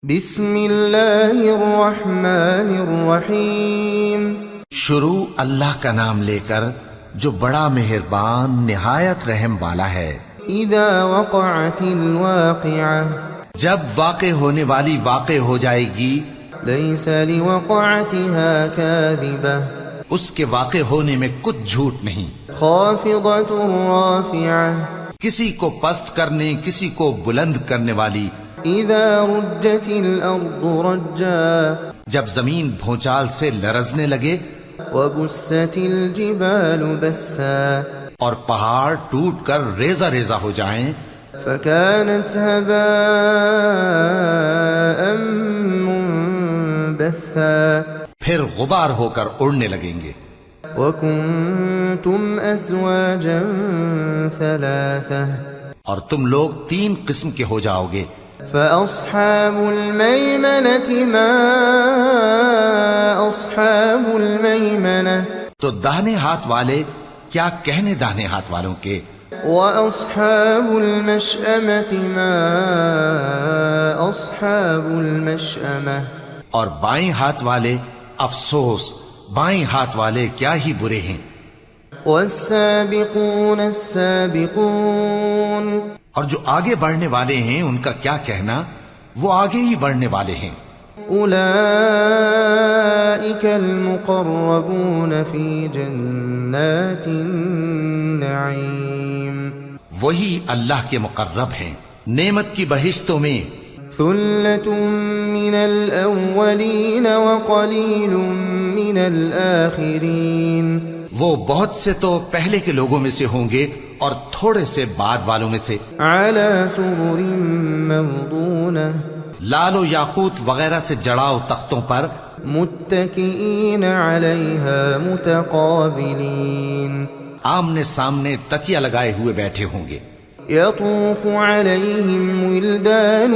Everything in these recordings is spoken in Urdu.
بسم اللہ الرحمن الرحیم۔ شروع اللہ کا نام لے کر جو بڑا مہربان نہایت رحم والا ہے۔ اذا وقعت الواقعہ، جب واقع ہونے والی واقع ہو جائے گی، لیس لوقعتها کاذبہ، اس کے واقع ہونے میں کچھ جھوٹ نہیں۔ خافضۃ رافعہ، کسی کو پست کرنے کسی کو بلند کرنے والی۔ اذا رجت الارض رجا، جب زمین بھونچال سے لرزنے لگے، وبست الجبال بسا، اور پہاڑ ٹوٹ کر ریزہ ریزہ ہو جائیں، فكانت هباء منبثا، پھر غبار ہو کر اڑنے لگیں گے۔ وكنتم ازواجا ثلاثة، اور تم لوگ 3 قسم کے ہو جاؤ گے۔ فأصحاب الميمنة ما أصحاب الميمنة، تو داہنے ہاتھ والے کیا کہنے داہنے ہاتھ والوں کے، وأصحاب المشأمة ما أصحاب المشأمة، اور بائیں ہاتھ والے افسوس بائیں ہاتھ والے کیا ہی برے ہیں۔ والسابقون السابقون، اور جو آگے بڑھنے والے ہیں ان کا کیا کہنا، وہ آگے ہی بڑھنے والے ہیں۔ أولئك المقربون في جنات النعيم، وہی اللہ کے مقرب ہیں نعمت کی بہشتوں میں۔ ثلة من الأولين وقليل من الآخرين، وہ بہت سے تو پہلے کے لوگوں میں سے ہوں گے اور تھوڑے سے بعد والوں میں سے۔ على سرر موضونة، لال و یاقوت وغیرہ سے جڑاؤ تختوں پر، متكئين عليها متقابلين، آمنے سامنے تکیہ لگائے ہوئے بیٹھے ہوں گے۔ يطوف عليهم ولدان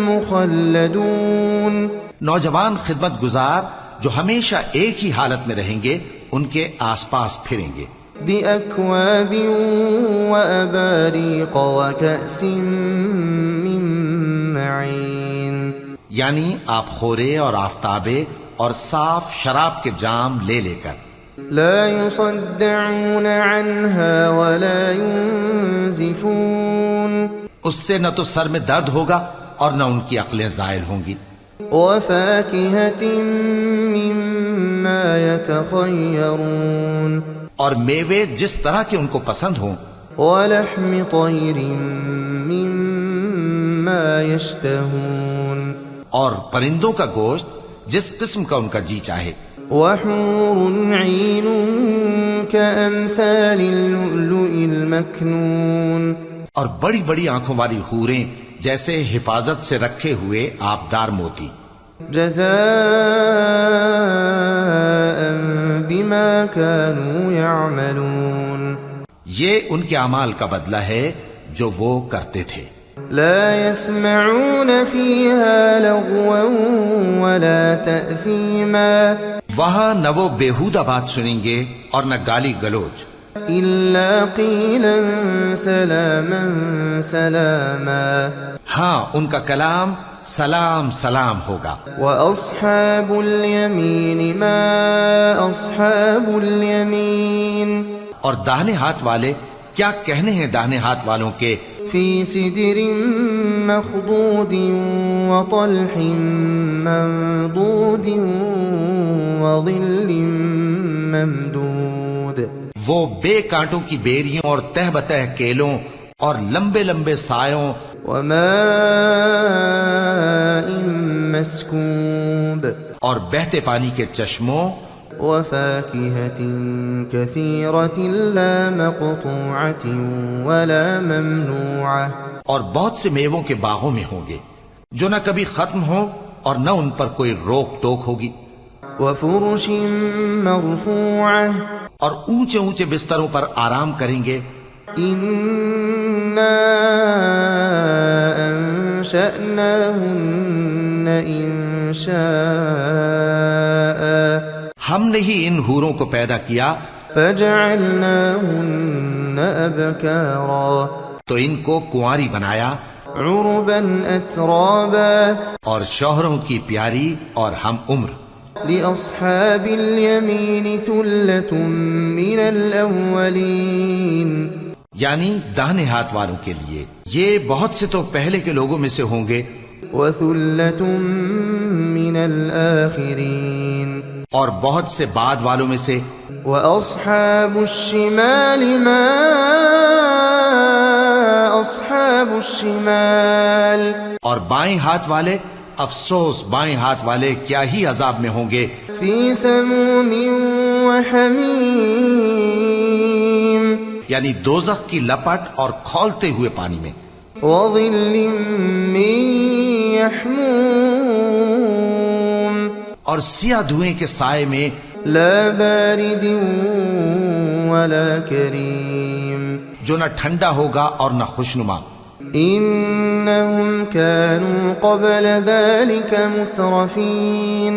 مخلدون، نوجوان خدمت گزار جو ہمیشہ ایک ہی حالت میں رہیں گے ان کے آس پاس پھریں گے۔ بأكواب وأباريق وكأس من معين، یعنی آپ خورے اور آفتابے اور صاف شراب کے جام لے لے کر۔ لا يصدعون عنها ولا ينزفون، اس سے نہ تو سر میں درد ہوگا اور نہ ان کی عقلیں زائل ہوں گی۔ وفاكهة مما يتخيرون، اور میوے جس طرح کے ان کو پسند ہوں، ولحم طير مما يشتهون، اور پرندوں کا گوشت جس قسم کا ان کا جی چاہے۔ وحور عين كأمثال اللؤلؤ المكنون، اور بڑی بڑی آنکھوں والی حوریں جیسے حفاظت سے رکھے ہوئے آبدار موتی۔ جزاء بما كانوا يعملون، یہ ان کے اعمال کا بدلہ ہے جو وہ کرتے تھے۔ لا يسمعون فيها لغوا ولا تأثيما، وہاں نہ وہ بیہودہ بات سنیں گے اور نہ گالی گلوچ، إلا قيلا سلاما سلاما، ہاں ان کا کلام سلام سلام ہوگا۔ وأصحاب اليمين ما أصحاب اليمين، اور داہنے ہاتھ والے کیا کہنے ہیں داہنے ہاتھ والوں کے، في سدر مخضود وطلح منضود وظل ممدود، وہ بے کانٹوں کی بیریوں اور تہ بتہ کیلوں اور لمبے لمبے سایوں، وماء مسكوب، اور بہتے پانی کے چشموں، وفاكهة كثيرة لا مقطوعة ولا ممنوعة، اور بہت سے میووں کے باغوں میں ہوں گے جو نہ کبھی ختم ہوں اور نہ ان پر کوئی روک ٹوک ہوگی، وفرش مرفوعة، اور اونچے اونچے بستروں پر آرام کریں گے۔ إنا أنشأناهن إنشاء، ہم نے ہی ان حوروں کو پیدا کیا، فجعلناهن أبكارا، تو ان کو کنواری بنایا، عربا أترابا اور شوہروں کی پیاری اور ہم عمر. لأصحاب اليمين ثلة من الأولين یعنی داہنے ہاتھ والوں کے لیے یہ بہت سے تو پہلے کے لوگوں میں سے ہوں گے وثلة من الآخرين اور بہت سے بعد والوں میں سے. وأصحاب الشمال ما أصحاب الشمال اور بائیں ہاتھ والے افسوس بائیں ہاتھ والے کیا ہی عذاب میں ہوں گے. في سموم وحميم یعنی دوزخ کی لپٹ اور کھولتے ہوئے پانی میں. وظل من يحموم اور سیاہ دھوئیں کے سائے میں. لا بارد ولا كريم جو نہ ٹھنڈا ہوگا اور نہ خوشنما. إنهم كانوا قبل ذلك مترفين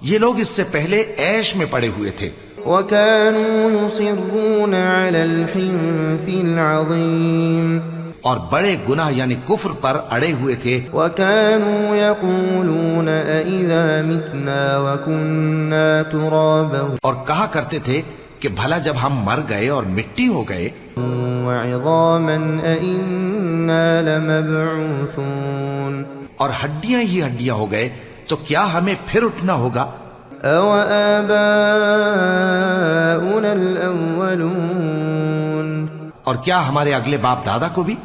یہ لوگ اس سے پہلے عیش میں پڑے ہوئے تھے وكانوا يصرون على الحنث العظيم اور بڑے گناہ یعنی کفر پر اڑے ہوئے تھے. وكانوا يقولون أإذا متنا وكنا ترابا اور کہا کرتے تھے کہ بھلا جب ہم مر گئے اور مٹی ہو گئے وعظاما أإنا لمبعوثون اور ہڈیاں ہی ہڈیاں ہو گئے تو کیا ہمیں پھر اٹھنا ہوگا. أَوَآبَاؤُنَا الْأَوَّلُونَ اور کیا ہمارے اگلے باپ دادا کو بھی.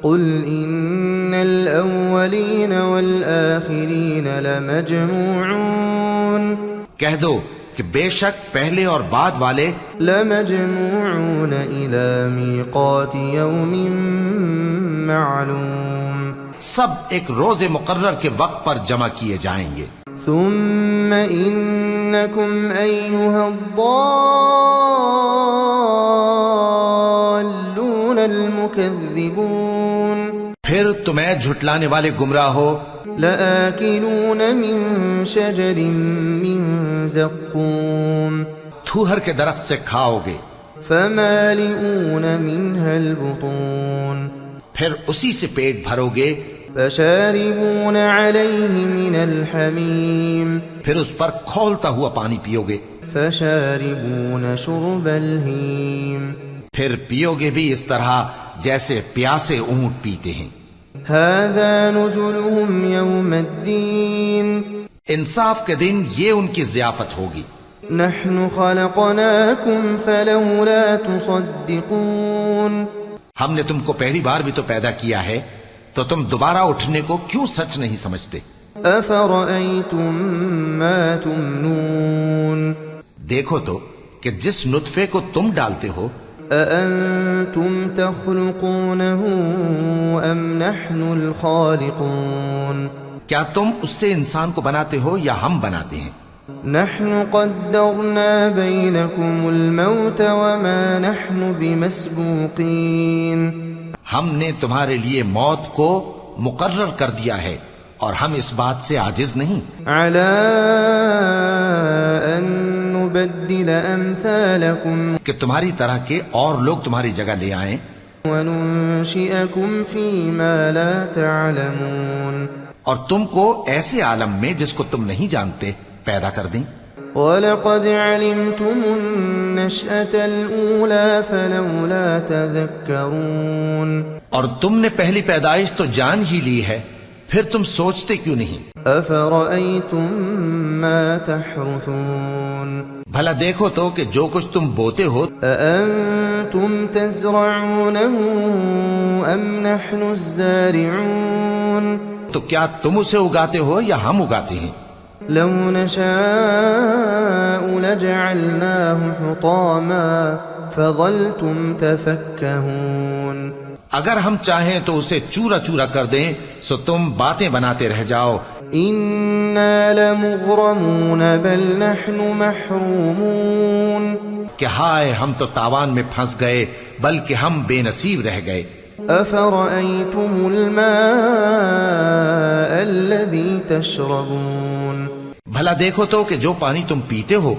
قُلْ إِنَّ الْأَوَّلِينَ وَالْآخِرِينَ لَمَجْمُوعُونَ کہہ دو کہ بے شک پہلے اور بعد والے لَمَجْمُوعُونَ إِلَى مِيقَاتِ يَوْمٍ مَّعْلُومٍ سب ایک روز مقرر کے وقت پر جمع کیے جائیں گے. ثم إنكم أيها الضالون المكذبون پھر تمہیں جھٹلانے والے گمراہ ہو. لآكلون من شجر من زقوم تھوہر کے درخت سے کھاؤ گے فمالئون منها البطون پھر اسی سے پیٹ بھرو گے. فشاربون عليه من الحميم پھر اس پر کھولتا ہوا پانی پیو گے. فشاربون شرب الهيم پھر پیو گے بھی اس طرح جیسے پیاسے اونٹ پیتے ہیں. هذا نزلهم يوم الدين انصاف کے دن یہ ان کی ضیافت ہوگی. نحن خلقناكم فلولا تصدقون ہم نے تم کو پہلی بار بھی تو پیدا کیا ہے تو تم دوبارہ اٹھنے کو کیوں سچ نہیں سمجھتے. أفرأيتم ما تمنون دیکھو تو کہ جس نطفے کو تم ڈالتے ہو أأنتم تخلقونه أم نحن الخالقون کیا تم اس سے انسان کو بناتے ہو یا ہم بناتے ہیں. نحن قدرنا بينكم الموت وما نحن بمسبوقين ہم نے تمہارے لیے موت کو مقرر کر دیا ہے اور ہم اس بات سے عاجز نہیں على أن نبدل أمثالكم کہ تمہاری طرح کے اور لوگ تمہاری جگہ لے آئیں وننشئكم فيما لا تعلمون اور تم کو ایسے عالم میں جس کو تم نہیں جانتے پیدا کر دیں. وَلَقَدْ عَلِمْتُمُ النَّشْأَةَ الْأُولَى فَلَوْلَا تَذَكَّرُونَ اور تم نے پہلی پیدائش تو جان ہی لی ہے پھر تم سوچتے کیوں نہیں. أَفَرَأَيْتُم مَّا تَحْرُثُونَ بھلا دیکھو تو کہ جو کچھ تم بوتے ہو أَأَنتُمْ تَزْرَعُونَهُ أَمْ نَحْنُ الزَّارِعُونَ تو کیا تم اسے اگاتے ہو یا ہم اگاتے ہیں. لو نشاء لجعلناه حطاما فظلتم تفكهون اگر ہم چاہیں تو اسے چورا چورا کر دیں سو تم باتیں بناتے رہ جاؤ. إنا لمغرمون بل نحن محرومون کہ ہائے ہم تو تاوان میں پھنس گئے بلکہ ہم بے نصیب رہ گئے. أفرأيتم الماء الذي تشربون بھلا دیکھو تو کہ جو پانی تم پیتے ہو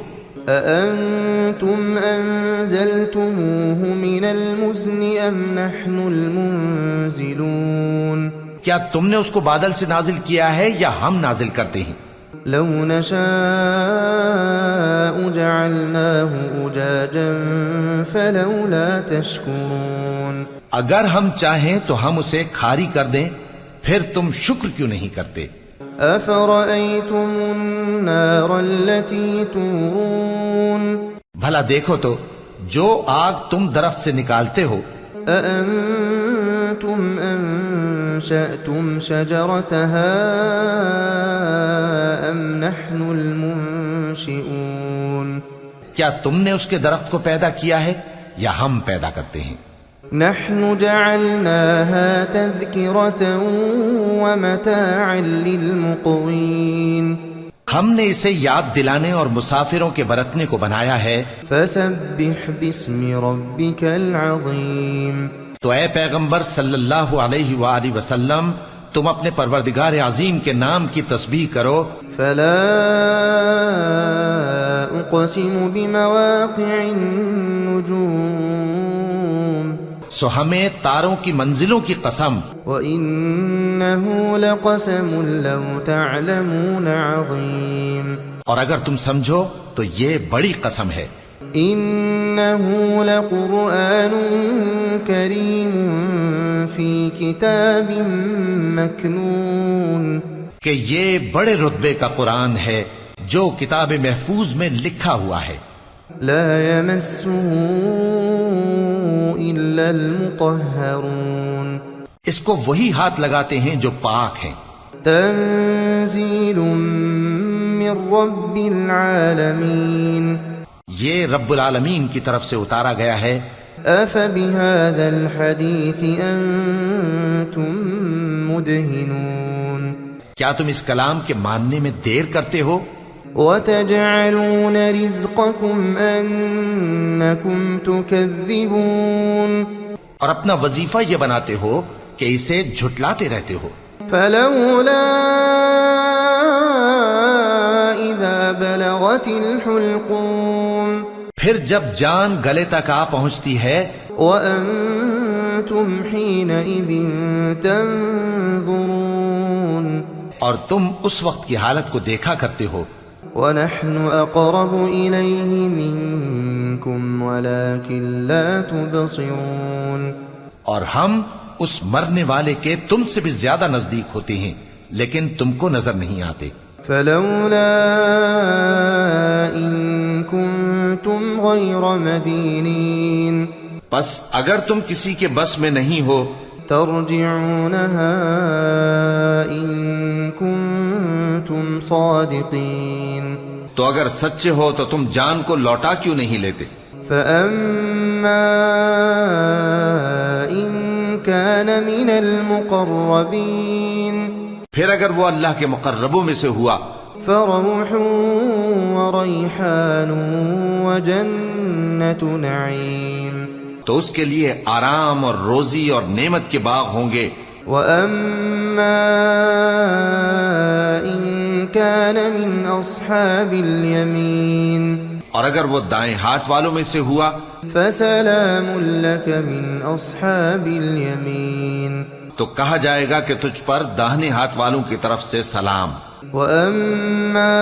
أأنتم أنزلتموه من المزن أم نحن المنزلون کیا تم نے اس کو بادل سے نازل کیا ہے یا ہم نازل کرتے ہیں؟ لو نشاء جعلناه أجاجا فلولا تشكرون اگر ہم چاہیں تو ہم اسے کھاری کر دیں، پھر تم شکر کیوں نہیں کرتے؟ أفرأيتم النار التي تورون بھلا دیکھو تو جو آگ تم درخت سے نکالتے ہو، أأنتم أنشأتم شجرتها أم نحن المنشئون کیا تم نے اس کے درخت کو پیدا کیا ہے یا ہم پیدا کرتے ہیں؟ نحن جعلناها تذكرة ومتاعا للمقوين ہم نے اسے یاد دلانے اور مسافروں کے برتنے کو بنایا ہے۔ فسبح باسم ربك العظيم تو اے پیغمبر صلی اللہ علیہ وآلہ وسلم، تم اپنے پروردگار عظیم کے نام کی تسبیح کرو۔ فلا اقسم بمواقع النجوم سو ہمیں تاروں کی منزلوں کی قسم، وإنه لقسم لو تعلمون عظيم اور اگر تم سمجھو تو یہ بڑی قسم ہے۔ إنه لقرآن كريم في كتاب مكنون کہ یہ بڑے رتبے کا قرآن ہے جو کتاب محفوظ میں لکھا ہوا ہے۔ لا يمسه إلا المطهرون اس کو وہی ہاتھ لگاتے ہیں جو پاک ہیں۔ تنزيل من رب العالمين یہ رب العالمین کی طرف سے اتارا گیا ہے۔ أفبهذا الحديث أنتم مدهنون کیا تم اس کلام کے ماننے میں دیر کرتے ہو؟ وتجعلون رزقكم أنكم تكذبون اور اپنا وظیفہ یہ بناتے ہو کہ اسے جھٹلاتے رہتے ہو۔ فلولا إذا بلغت الحلقوم پھر جب جان گلے تک آ پہنچتی ہے، وأنتم حينئذ تنظرون اور تم اس وقت کی حالت کو دیکھا کرتے ہو، ونحن أقرب إليه منكم ولكن لا تبصرون اور ہم اس مرنے والے کے تم سے بھی زیادہ نزدیک ہوتے ہیں لیکن تم کو نظر نہیں آتے۔ فلولا إن كنتم غير مدينين پس اگر تم کسی کے بس میں نہیں ہو ترجعونها إن كنتم صادقين تو اگر سچے ہو تو تم جان کو لوٹا کیوں نہیں لیتے؟ فأما إن كان من المقربين پھر اگر وہ اللہ کے مقربوں میں سے ہوا فروح وريحان وجنة نعيم تو اس کے لیے آرام اور روزی اور نعمت کے باغ ہوں گے۔ وأما إن كان من أصحاب اليمين اور اگر وہ دائیں ہاتھ والوں میں سے ہوا فسلام لك من أصحاب اليمين تو کہا جائے گا کہ تجھ پر داہنے ہاتھ والوں کی طرف سے سلام۔ وأما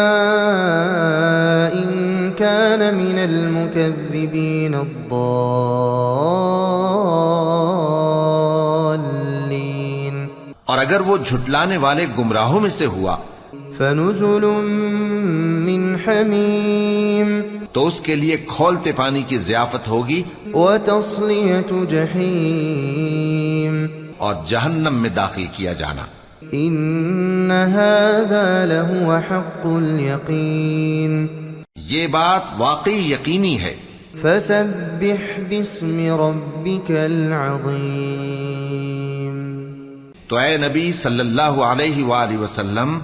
إن كان من المكذبين الضالين اور اگر وہ جھٹلانے والے گمراہوں میں سے ہوا فنزل من حميم تو اس کے لیے کھولتے پانی کی ضیافت ہوگی وتصلية جحيم اور جہنم میں داخل کیا جانا۔ إن هذا لهو حق اليقين یہ بات واقعی یقینی ہے۔ فسبح باسم ربك العظيم تو اے نبی صلی اللہ علیہ وآلہ وسلم،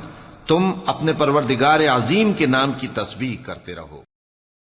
تم اپنے پروردگار عظیم کے نام کی تسبیح کرتے رہو۔